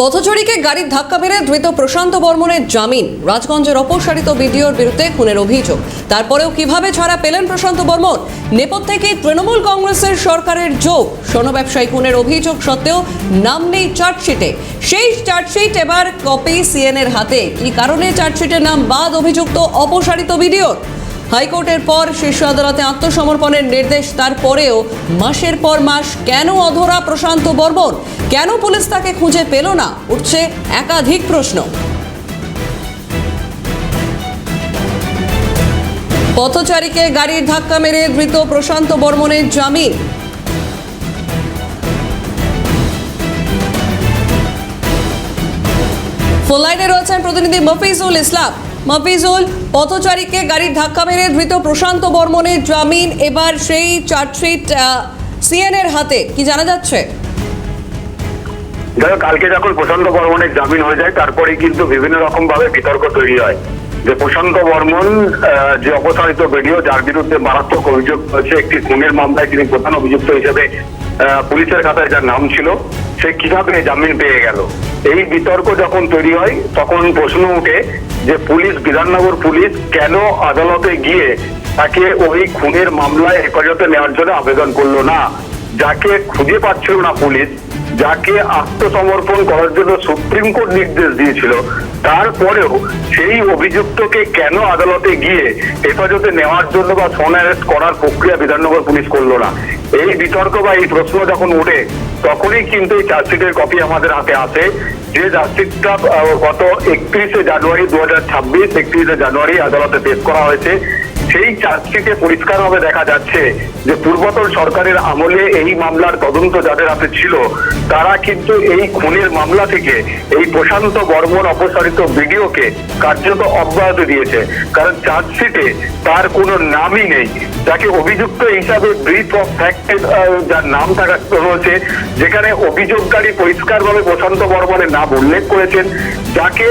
পথচরীকে গাড়ির ধাক্কা মেরে ধৃত প্রশান্ত বর্মনের জামিন। রাজগঞ্জের অপসারিত ভিডিওর বিরুদ্ধে খুনের অভিযোগ। তারপরেও কিভাবে ছাড়া পেলেন প্রশান্ত বর্মন? নেপথ্যে কি তৃণমূল কংগ্রেসের সরকারের যোগ? স্বর্ণ ব্যবসায়ী খুনের অভিযোগ সত্ত্বেও নাম নেই চার্জশিটে। সেই চার্জশিট এবার কপি সিএনের হাতে। কি কারণে চার্জশিটের নাম বাদ অভিযুক্ত অপসারিত ভিডিওর? হাইকোর্টের পর শীর্ষ আদালতে আত্মসমর্পণের নির্দেশ, তারপরেও মাসের পর মাস কেন অধরা প্রশান্ত বর্মন? কেন পুলিশ তাকে খুঁজে পেল না? উঠছে একাধিক প্রশ্ন। পথচারীকে গাড়ির ধাক্কা মেরে ধৃত প্রশান্ত বর্মনের জামিন। ফোন লাইনে রয়েছেন প্রতিনিধি মফিজুল ইসলাম। মফিজুল, পথচারীকে গাড়ির ধাক্কা মেরে ধৃত প্রশান্ত বর্মনের জামিন, এবার সেই চার্জশিট সিএনের হাতে, কি জানা যাচ্ছে? দেখো, কালকে যখন প্রশান্ত বর্মনের জামিন হয়ে যায় তারপরে কিন্তু বিভিন্ন রকম ভাবে বিতর্ক তৈরি হয় যে প্রশান্ত বর্মন যে অপসারিত ভিডিও, যার বিরুদ্ধে মারাত্মক অভিযোগ হয়েছে, একটি খুনের মামলায় তিনি প্রধান অভিযুক্ত হিসেবে পুলিশের খাতায় যার নাম ছিল, সে কিভাবে জামিন পেয়ে গেল। এই বিতর্ক যখন তৈরি হয় তখন প্রশ্ন উঠে যে পুলিশ, বিধাননগর পুলিশ কেন আদালতে গিয়ে তাকে ওই খুনের মামলায় হেফাজতে নেওয়ার জন্য আবেদন করলো না? যাকে খুঁজে পাচ্ছিল না পুলিশ, যাকে আত্মসমর্পণ করার জন্য সুপ্রিম কোর্ট নির্দেশ দিয়েছিল, তারপরেও সেই অভিযুক্তকে কেন আদালতে গিয়ে হেফাজতে নেওয়ার জন্য বা ফোন অ্যারেস্ট করার প্রক্রিয়া বিধাননগর পুলিশ করলো না? এই বিতর্ক বা এই প্রশ্ন যখন ওঠে তখনই কিন্তু এই চার্জশিটের কপি আমাদের হাতে আসে, যে চার্জশিটটা গত 31শে জানুয়ারি 2026 31শে জানুয়ারি আদালতে পেশ করা হয়েছে। সেই চার্জশিটে পরিষ্কারভাবে দেখা যাচ্ছে যে পূর্বতন সরকারের আমলে এই মামলার তদন্ত যাদের হাতে ছিল, তারা কিন্তু এই খুনের মামলা থেকে এই প্রশান্ত বর্মন অপসারিত ভিডিওকে কার্যত অব্যাহতি দিয়েছে। কারণ চার্জশিটে তার কোনো নামই নেই। যাকে অভিযুক্ত হিসাবে ব্রিফ অফ ফ্যাক্টে যার নাম থাকা রয়েছে, যেখানে অভিযোগকারী পরিষ্কারভাবে প্রশান্ত বর্মনের নাম উল্লেখ করেছেন, যাকে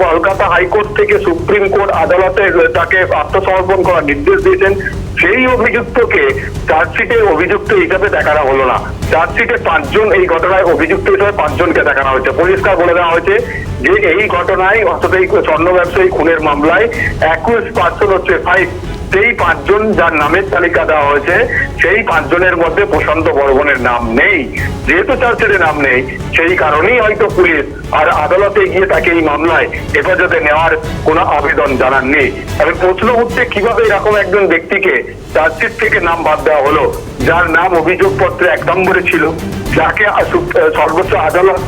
কলকাতা হাইকোর্ট থেকে সুপ্রিম কোর্ট আদালতে তাকে আত্মসমর্পণ করার নির্দেশ দিয়েছেন, সেই অভিযুক্তকে চার্জশিটে অভিযুক্ত হিসাবে দেখানো হলো না। চার্জশিটে 5 জন এই ঘটনায় অভিযুক্ত হিসাবে 5 জনকে দেখানো হয়েছে। পরিষ্কার বলে দেওয়া হয়েছে যে এই ঘটনায়, অর্থাৎ এই স্বর্ণ ব্যবসায়ী খুনের মামলায় অ্যাকিউজড পারসন হচ্ছে 5। সেই 5 জন যার নামের তালিকা দেওয়া হয়েছে, সেই 5 জনের মধ্যে প্রশান্ত বর্মনের নাম নেই। যেহেতু চার্জশিটে নাম নেই, সেই কারণেই হয়তো পুলিশ আর আদালতে গিয়ে তাকে এই মামলায় হেফাজতে নেওয়ার কোনো আবেদন জানাননি। তবে প্রশ্ন উঠছে কিভাবে এরকম একজন ব্যক্তিকে চার্জশিট থেকে নাম বাদ দেওয়া হলো, যার নাম অভিযোগপত্রে 1 নম্বরে ছিল, যাকে সর্বোচ্চ আদালত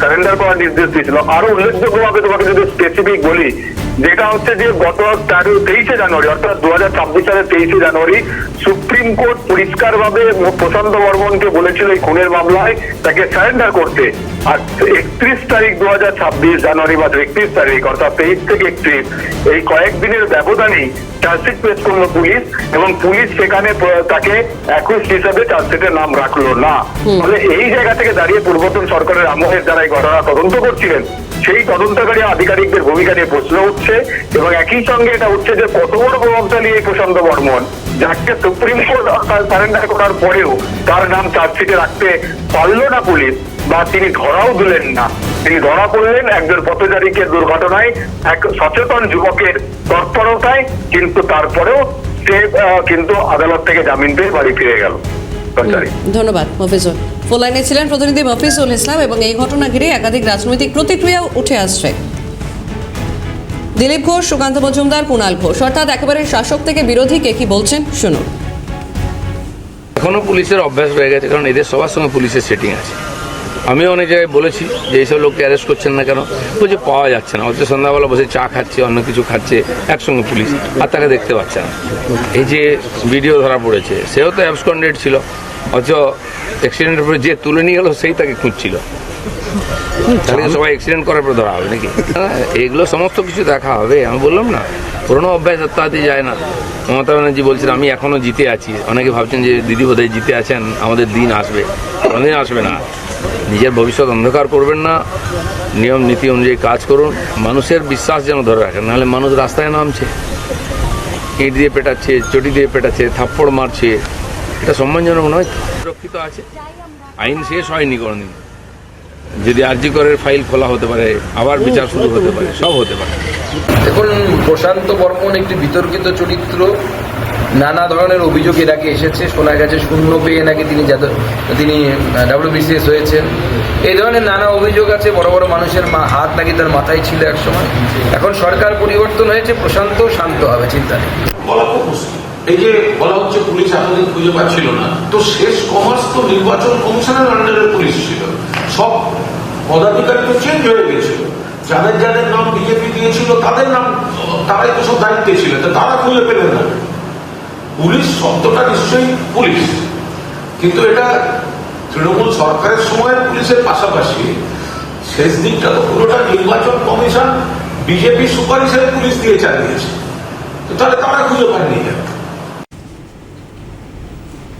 সারেন্ডার করার নির্দেশ দিয়েছিল। আরো উল্লেখযোগ্যভাবে তোমাকে যদি স্পেসিফিক বলি, যেটা হচ্ছে যে গত 23শে জানুয়ারি, অর্থাৎ 2026 সালের 23শে জানুয়ারি সুপ্রিম কোর্ট পরিষ্কারভাবে প্রশান্ত বর্মনকে বলেছিল এই খুনের মামলায় তাকে সারেন্ডার করতে। আর 31 তারিখ 2026 জানুয়ারি বা 31 তারিখ, অর্থাৎ 23 থেকে 31, এই কয়েকদিনের ব্যবধানেই চার্জশিট পেশ করলো পুলিশ, এবং পুলিশ সেখানে তাকে অ্যাকিউজড হিসাবে চার্জশিটের নাম রাখলো না। ফলে এই জায়গা থেকে দাঁড়িয়ে পূর্বতন সরকারের আমলের যারা এই ঘটনা তদন্ত করছিলেন, সেই তদন্তকারী আধিকারিকদের ভূমিকা নিয়ে প্রশ্ন উঠছে। এবং একই সঙ্গে এটা উঠছে যে কত বড় প্রভাবশালী এই প্রশান্ত বর্মন, যাকে সুপ্রিম কোর্ট সারেন্ডার করার পরেও তার নাম চার্জশিটে রাখতে পারলো না পুলিশ, বা তিনি ধরাও দিলেন না। তিনি ধরা পড়লেন একজন পথচারীকে দুর্ঘটনায়, এক সচেতন যুবকের তৎপরতায়, কিন্তু তারপরেও সে কিন্তু আদালত থেকে জামিন পেয়ে বাড়ি ফিরে গেল। ধন্যবাদ মফিজুল। ফোন লাইনে ছিলেন প্রতিনিধি মফিজুল ইসলাম। এবং এই ঘটনা ঘিরে একাধিক রাজনৈতিক প্রতিক্রিয়া উঠে আসছে। দিলীপ ঘোষ, সুকান্ত মজুমদার, কুণাল ঘোষ, অর্থাৎ একেবারে শাসক থেকে বিরোধীকে কি বলছেন শুনুন। এখনো পুলিশের অভ্যাস হয়ে গেছে, কারণ এদের সবার সঙ্গে পুলিশের সেটিং আছে। আমি অনেক জায়গায় বলেছি যে এইসব লোককে অ্যারেস্ট করছেন না কেন, বলছে পাওয়া যাচ্ছে না। হচ্ছে সন্ধ্যাবেলা বসে চা খাচ্ছে, অন্য কিছু খাচ্ছে একসঙ্গে পুলিশ, আর তাকে দেখতে পাচ্ছে না। এই যে ভিডিও ধরা পড়েছে, সেও তো অ্যাবসকন্ডেড ছিল, অথচ অ্যাক্সিডেন্টের পরে যে তুলে নিয়ে গেল সেই তাকে খুঁজছিল। তাহলে সবাই অ্যাক্সিডেন্ট করার পরে ধরা হবে নাকি? এগুলো সমস্ত কিছু দেখা হবে। আমি বললাম না, পুরোনো অভ্যাস আত্মহাতে যায় না। মমতা ব্যানার্জি বলছেন আমি এখনো জিতে আছি। অনেকে ভাবছেন যে দিদি বোধহয় জিতে আছেন, আমাদের দিন আসবে। কোনোদিন আসবে না। নিজের ভবিষ্যৎ অন্ধকার করবেন না, নিয়ম নীতি অনুযায়ী কাজ করুন, মানুষের বিশ্বাস যেন ধরে রাখেন। নাহলে মানুষ রাস্তায় নামছে, ইট দিয়ে পেটাচ্ছে, চটি দিয়ে পেটাচ্ছে, থাপ্পড় মারছে, এটা সম্মানজনক নয়। সুরক্ষিত আছে, আইন শেষ হয়নি কোনোদিন। যদি আরজি করের ফাইল খোলা হতে পারে, আবার বিচার শুরু হতে পারে, সব হতে পারে। দেখুন, প্রশান্ত বর্মন একটি বিতর্কিত চরিত্র। নানা ধরনের অভিযোগ এর আগে এসেছে। শোনা গেছে শূন্য পেয়ে নাকি তিনি WBCS হয়েছেন। এই ধরনের নানা অভিযোগ আছে। বড় বড় মানুষের হাত নাকি তার মাথায় ছিল একসময়। এখন সরকার পরিবর্তন হয়েছে, প্রশান্ত শান্ত হবে, চিন্তা নেই। এই যে বলা হচ্ছে পুলিশ এতদিন খুঁজে পাচ্ছিল না, তো শেষ কমার্স তো নির্বাচন কমিশনের আন্ডারে পুলিশ ছিল, সব পদাধিকারী তো চেঞ্জ হয়ে গেছিল। যাদের যাদের নাম বিজেপি দিয়েছিল তাদের নাম, তারাই তো সব দায়িত্বে ছিল, তো তারা খুঁজে পেলেন না। পুলিশ শব্দটা নিশ্চয়ই পুলিশ, কিন্তু এটা তৃণমূল সরকারের সময় পুলিশের পাশাপাশি শেষ দিকটা তো পুরোটা নির্বাচন কমিশন বিজেপি সুপারিশের পুলিশ দিয়ে চালিয়েছে, তো তাহলে তারা খুঁজে পায়নি।